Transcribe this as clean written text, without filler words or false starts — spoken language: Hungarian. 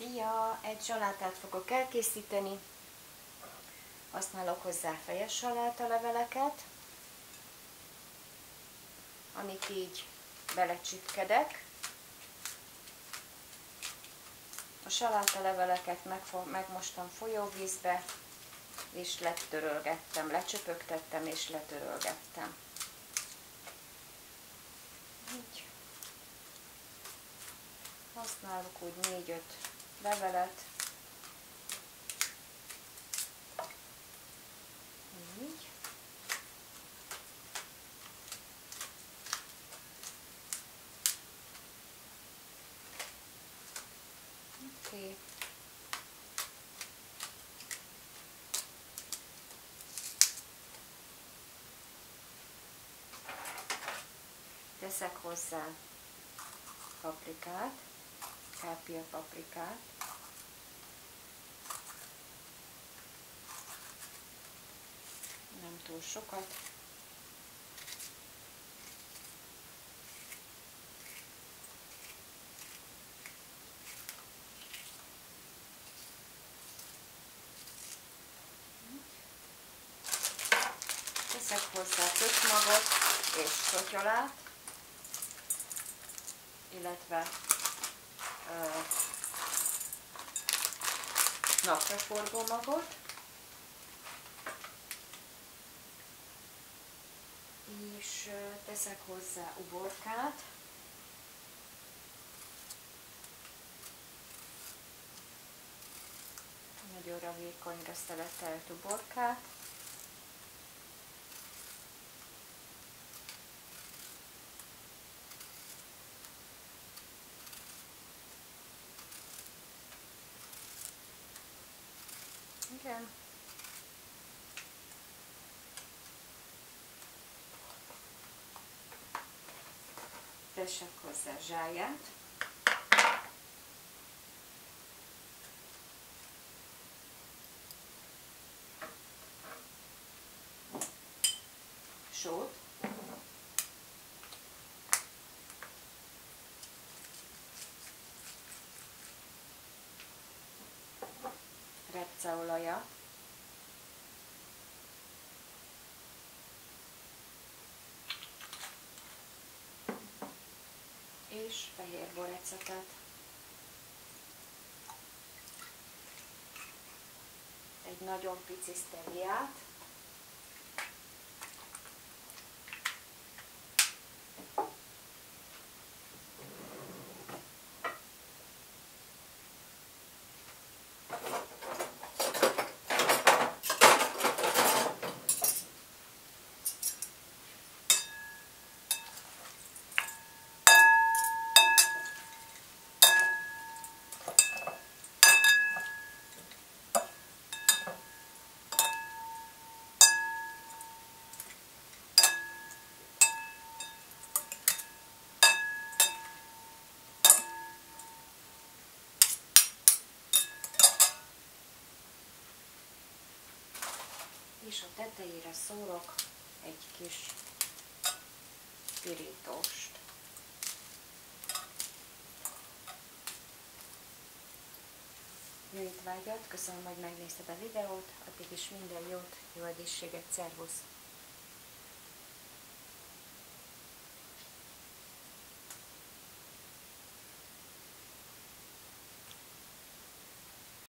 Szia! Egy salátát fogok elkészíteni. Használok hozzá fejes salátaleveleket, amit így belecsipkedek. A salátaleveleket megmostam folyóvízbe, és letörölgettem, lecsöpögtettem és letörölgettem. Így. Használok úgy 4-5 levelet. Így. Oké. Teszek hozzá paprikát, kápia paprikát, nem túl sokat, teszek hozzá köcsmagot és szotyolát, illetve napraforgó magot, és teszek hozzá uborkát, nagyon vékonyra szeletelt uborkát, igen. Tessek hozzá zsáját, sót, repceolajat, és fehér borecetet. Egy nagyon pici szteviát, és a tetejére szórok egy kis pirítóst. Jó étvágyat, köszönöm, hogy megnézted a videót, addig is minden jót, jó egészséget, szervusz!